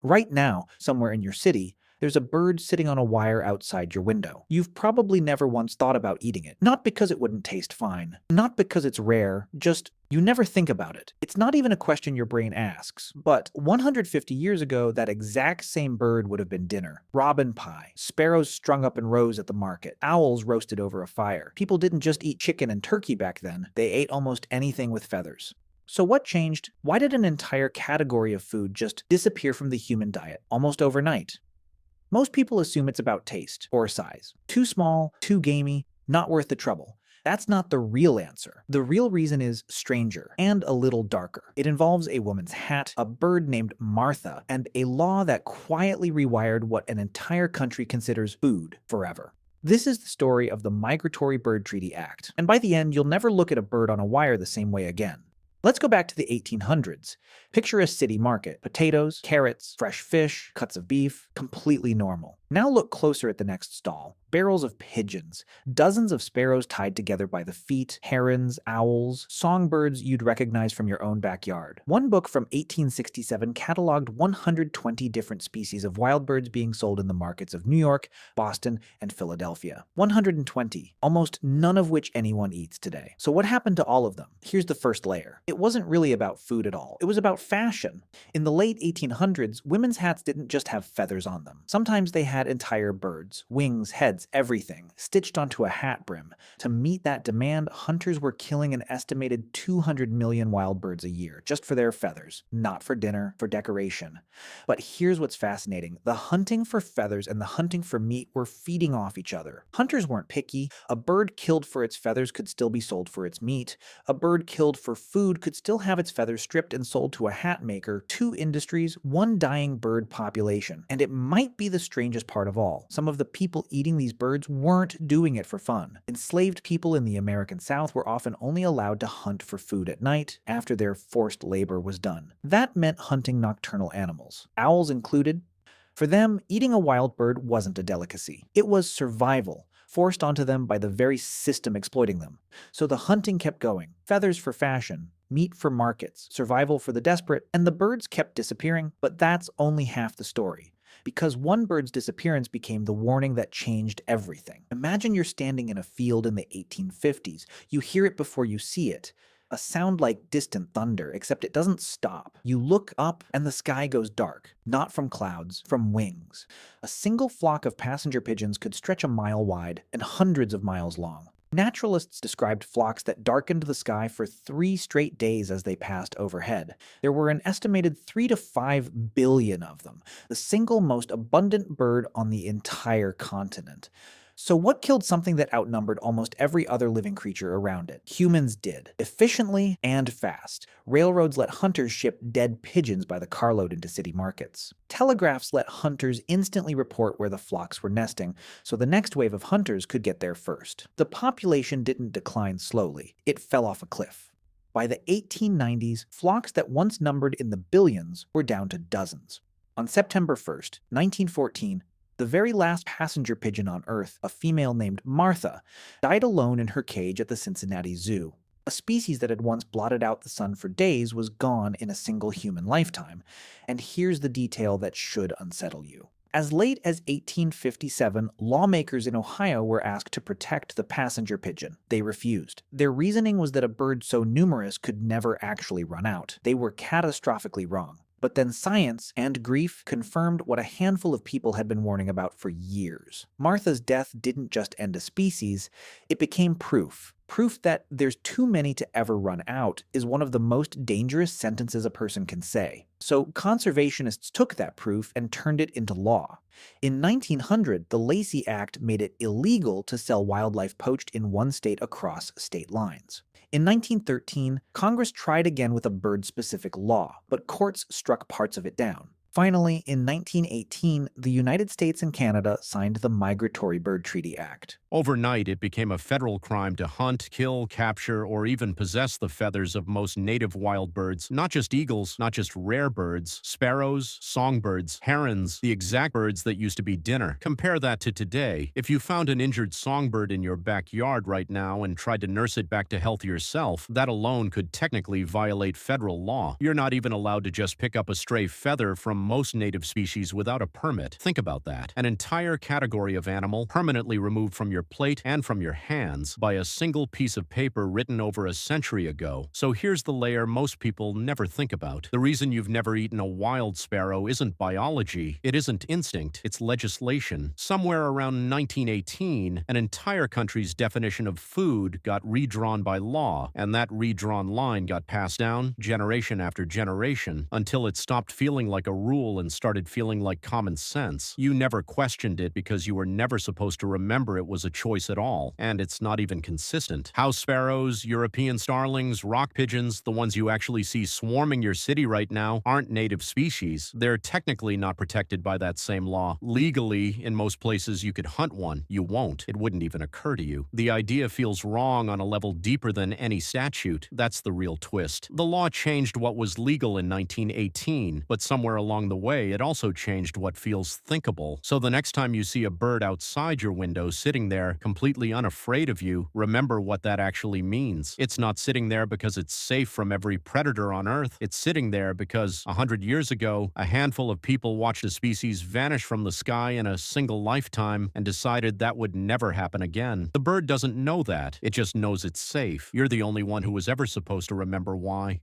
Right now, somewhere in your city, there's a bird sitting on a wire outside your window. You've probably never once thought about eating it. Not because it wouldn't taste fine. Not because it's rare. Just, you never think about it. It's not even a question your brain asks. But 150 years ago, that exact same bird would have been dinner. Robin pie, sparrows strung up in rows at the market, owls roasted over a fire. People didn't just eat chicken and turkey back then. They ate almost anything with feathers. So what changed? Why did an entire category of food just disappear from the human diet almost overnight? Most people assume it's about taste or size. Too small, too gamey, not worth the trouble. That's not the real answer. The real reason is stranger and a little darker. It involves a woman's hat, a bird named Martha, and a law that quietly rewired what an entire country considers food forever. This is the story of the Migratory Bird Treaty Act, and by the end, you'll never look at a bird on a wire the same way again. Let's go back to the 1800s. Picture a city market. Potatoes, carrots, fresh fish, cuts of beef, completely normal. Now look closer at the next stall. Barrels of pigeons, dozens of sparrows tied together by the feet, herons, owls, songbirds you'd recognize from your own backyard. One book from 1867 cataloged 120 different species of wild birds being sold in the markets of New York, Boston, and Philadelphia. 120, almost none of which anyone eats today. So what happened to all of them? Here's the first layer. It wasn't really about food at all. It was about fashion. In the late 1800s, women's hats didn't just have feathers on them. Sometimes they had entire birds, wings, heads, everything, stitched onto a hat brim. To meet that demand, hunters were killing an estimated 200 million wild birds a year, just for their feathers, not for dinner, for decoration. But here's what's fascinating. The hunting for feathers and the hunting for meat were feeding off each other. Hunters weren't picky. A bird killed for its feathers could still be sold for its meat. A bird killed for food could still have its feathers stripped and sold to a hat maker. Two industries, one dying bird population. And it might be the strangest part of all. Some of the people eating these birds weren't doing it for fun. Enslaved people in the American South were often only allowed to hunt for food at night after their forced labor was done. That meant hunting nocturnal animals, owls included. For them, eating a wild bird wasn't a delicacy. It was survival, forced onto them by the very system exploiting them. So the hunting kept going. Feathers for fashion, meat for markets, survival for the desperate, and the birds kept disappearing. But that's only half the story. Because one bird's disappearance became the warning that changed everything. Imagine you're standing in a field in the 1850s. You hear it before you see it. A sound like distant thunder, except it doesn't stop. You look up and the sky goes dark. Not from clouds, from wings. A single flock of passenger pigeons could stretch a mile wide and hundreds of miles long. Naturalists described flocks that darkened the sky for 3 straight days as they passed overhead. There were an estimated 3 to 5 billion of them, the single most abundant bird on the entire continent. So what killed something that outnumbered almost every other living creature around it? Humans did, efficiently and fast. Railroads let hunters ship dead pigeons by the carload into city markets. Telegraphs let hunters instantly report where the flocks were nesting, so the next wave of hunters could get there first. The population didn't decline slowly, it fell off a cliff. By the 1890s, flocks that once numbered in the billions were down to dozens. On September 1st, 1914, the very last passenger pigeon on Earth, a female named Martha, died alone in her cage at the Cincinnati Zoo. A species that had once blotted out the sun for days was gone in a single human lifetime. And here's the detail that should unsettle you. As late as 1857, lawmakers in Ohio were asked to protect the passenger pigeon. They refused. Their reasoning was that a bird so numerous could never actually run out. They were catastrophically wrong. But then science and grief confirmed what a handful of people had been warning about for years. Martha's death didn't just end a species, it became proof. Proof that there's too many to ever run out is one of the most dangerous sentences a person can say. So conservationists took that proof and turned it into law. In 1900, the Lacey Act made it illegal to sell wildlife poached in one state across state lines. In 1913, Congress tried again with a bird-specific law, but courts struck parts of it down. Finally, in 1918, the United States and Canada signed the Migratory Bird Treaty Act. Overnight, it became a federal crime to hunt, kill, capture, or even possess the feathers of most native wild birds, not just eagles, not just rare birds, sparrows, songbirds, herons, the exact birds that used to be dinner. Compare that to today. If you found an injured songbird in your backyard right now and tried to nurse it back to health yourself, that alone could technically violate federal law. You're not even allowed to just pick up a stray feather from most native species without a permit. Think about that. An entire category of animal permanently removed from your plate and from your hands by a single piece of paper written over a century ago. So here's the layer most people never think about. The reason you've never eaten a wild sparrow isn't biology, it isn't instinct, it's legislation. Somewhere around 1918, an entire country's definition of food got redrawn by law, and that redrawn line got passed down generation after generation until it stopped feeling like a rule and started feeling like common sense. You never questioned it because you were never supposed to remember it was a choice at all, and it's not even consistent. House sparrows, European starlings, rock pigeons, the ones you actually see swarming your city right now, aren't native species. They're technically not protected by that same law. Legally, in most places you could hunt one. You won't. It wouldn't even occur to you. The idea feels wrong on a level deeper than any statute. That's the real twist. The law changed what was legal in 1918, but somewhere along the way it also changed what feels thinkable. So the next time you see a bird outside your window sitting there completely unafraid of you, remember what that actually means. It's not sitting there because it's safe from every predator on Earth. It's sitting there because 100 years ago, a handful of people watched a species vanish from the sky in a single lifetime and decided that would never happen again. The bird doesn't know that. It just knows it's safe. You're the only one who was ever supposed to remember why.